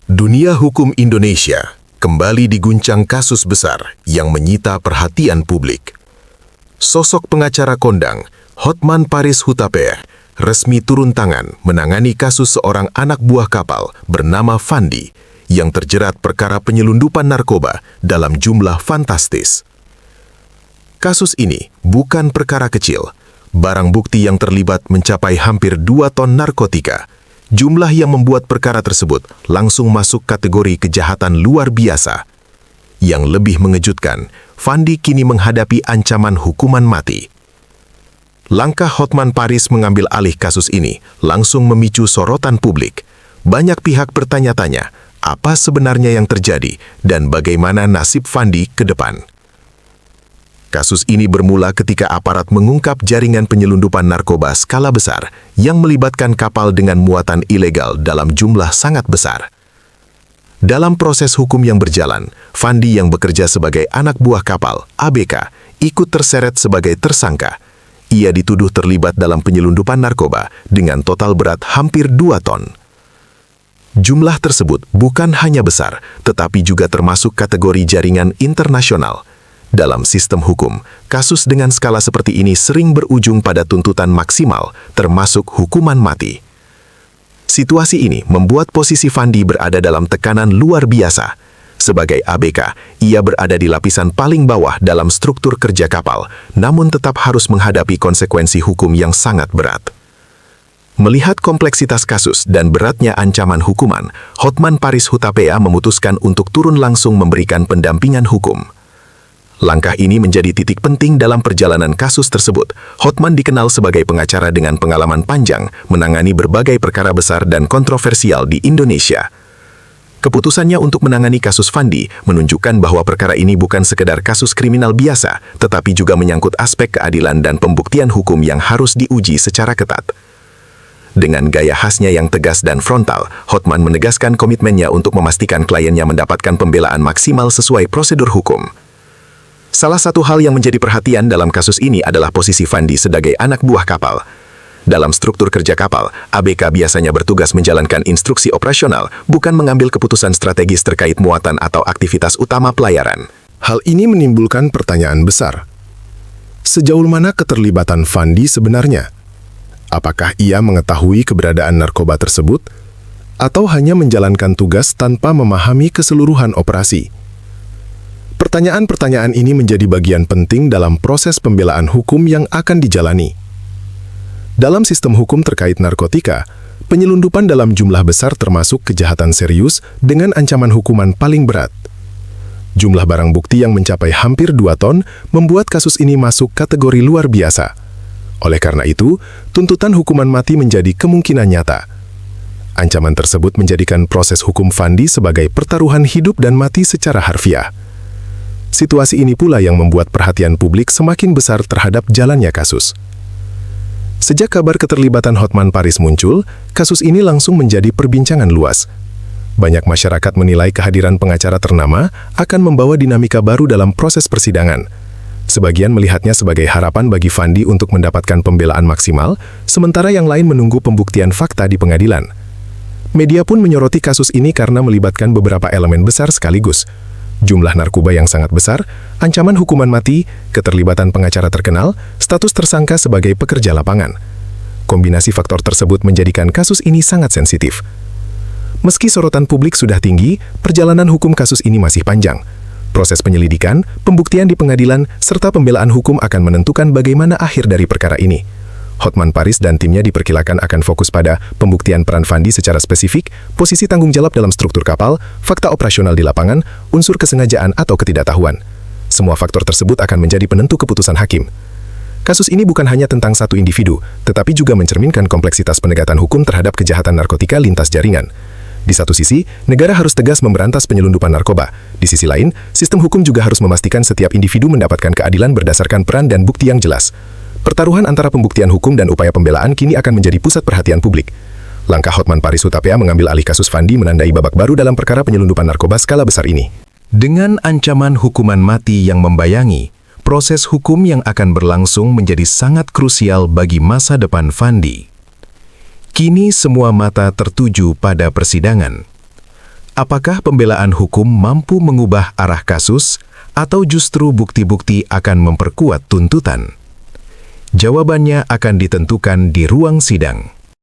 Dunia hukum Indonesia kembali diguncang kasus besar yang menyita perhatian publik. Sosok pengacara kondang, Hotman Paris Hutapea, resmi turun tangan menangani kasus seorang anak buah kapal bernama Fandi yang terjerat perkara penyelundupan narkoba dalam jumlah fantastis. Kasus ini bukan perkara kecil. Barang bukti yang terlibat mencapai hampir 2 ton narkotika. Jumlah yang membuat perkara tersebut langsung masuk kategori kejahatan luar biasa. Yang lebih mengejutkan, Fandi kini menghadapi ancaman hukuman mati. Langkah Hotman Paris mengambil alih kasus ini langsung memicu sorotan publik. Banyak pihak bertanya-tanya, apa sebenarnya yang terjadi dan bagaimana nasib Fandi ke depan. Kasus ini bermula ketika aparat mengungkap jaringan penyelundupan narkoba skala besar yang melibatkan kapal dengan muatan ilegal dalam jumlah sangat besar. Dalam proses hukum yang berjalan, Fandi yang bekerja sebagai anak buah kapal, ABK, ikut terseret sebagai tersangka. Ia dituduh terlibat dalam penyelundupan narkoba dengan total berat hampir 2 ton. Jumlah tersebut bukan hanya besar, tetapi juga termasuk kategori jaringan internasional. Dalam sistem hukum, kasus dengan skala seperti ini sering berujung pada tuntutan maksimal, termasuk hukuman mati. Situasi ini membuat posisi Fandi berada dalam tekanan luar biasa. Sebagai ABK, ia berada di lapisan paling bawah dalam struktur kerja kapal, namun tetap harus menghadapi konsekuensi hukum yang sangat berat. Melihat kompleksitas kasus dan beratnya ancaman hukuman, Hotman Paris Hutapea memutuskan untuk turun langsung memberikan pendampingan hukum. Langkah ini menjadi titik penting dalam perjalanan kasus tersebut. Hotman dikenal sebagai pengacara dengan pengalaman panjang menangani berbagai perkara besar dan kontroversial di Indonesia. Keputusannya untuk menangani kasus Fandi menunjukkan bahwa perkara ini bukan sekedar kasus kriminal biasa, tetapi juga menyangkut aspek keadilan dan pembuktian hukum yang harus diuji secara ketat. Dengan gaya khasnya yang tegas dan frontal, Hotman menegaskan komitmennya untuk memastikan kliennya mendapatkan pembelaan maksimal sesuai prosedur hukum. Salah satu hal yang menjadi perhatian dalam kasus ini adalah posisi Fandi sebagai anak buah kapal. Dalam struktur kerja kapal, ABK biasanya bertugas menjalankan instruksi operasional, bukan mengambil keputusan strategis terkait muatan atau aktivitas utama pelayaran. Hal ini menimbulkan pertanyaan besar. Sejauh mana keterlibatan Fandi sebenarnya? Apakah ia mengetahui keberadaan narkoba tersebut, atau hanya menjalankan tugas tanpa memahami keseluruhan operasi? Pertanyaan-pertanyaan ini menjadi bagian penting dalam proses pembelaan hukum yang akan dijalani. Dalam sistem hukum terkait narkotika, penyelundupan dalam jumlah besar termasuk kejahatan serius dengan ancaman hukuman paling berat. Jumlah barang bukti yang mencapai hampir 2 ton membuat kasus ini masuk kategori luar biasa. Oleh karena itu, tuntutan hukuman mati menjadi kemungkinan nyata. Ancaman tersebut menjadikan proses hukum Fandi sebagai pertaruhan hidup dan mati secara harfiah. Situasi ini pula yang membuat perhatian publik semakin besar terhadap jalannya kasus. Sejak kabar keterlibatan Hotman Paris muncul, kasus ini langsung menjadi perbincangan luas. Banyak masyarakat menilai kehadiran pengacara ternama akan membawa dinamika baru dalam proses persidangan. Sebagian melihatnya sebagai harapan bagi Fandi untuk mendapatkan pembelaan maksimal, sementara yang lain menunggu pembuktian fakta di pengadilan. Media pun menyoroti kasus ini karena melibatkan beberapa elemen besar sekaligus. Jumlah narkoba yang sangat besar, ancaman hukuman mati, keterlibatan pengacara terkenal, status tersangka sebagai pekerja lapangan. Kombinasi faktor tersebut menjadikan kasus ini sangat sensitif. Meski sorotan publik sudah tinggi, perjalanan hukum kasus ini masih panjang. Proses penyelidikan, pembuktian di pengadilan, serta pembelaan hukum akan menentukan bagaimana akhir dari perkara ini. Hotman Paris dan timnya diperkirakan akan fokus pada pembuktian peran Fandi secara spesifik, posisi tanggung jawab dalam struktur kapal, fakta operasional di lapangan, unsur kesengajaan atau ketidaktahuan. Semua faktor tersebut akan menjadi penentu keputusan hakim. Kasus ini bukan hanya tentang satu individu, tetapi juga mencerminkan kompleksitas penegakan hukum terhadap kejahatan narkotika lintas jaringan. Di satu sisi, negara harus tegas memberantas penyelundupan narkoba. Di sisi lain, sistem hukum juga harus memastikan setiap individu mendapatkan keadilan berdasarkan peran dan bukti yang jelas. Pertaruhan antara pembuktian hukum dan upaya pembelaan kini akan menjadi pusat perhatian publik. Langkah Hotman Paris Hutapea mengambil alih kasus Fandi menandai babak baru dalam perkara penyelundupan narkoba skala besar ini. Dengan ancaman hukuman mati yang membayangi, proses hukum yang akan berlangsung menjadi sangat krusial bagi masa depan Fandi. Kini semua mata tertuju pada persidangan. Apakah pembelaan hukum mampu mengubah arah kasus, atau justru bukti-bukti akan memperkuat tuntutan? Jawabannya akan ditentukan di ruang sidang.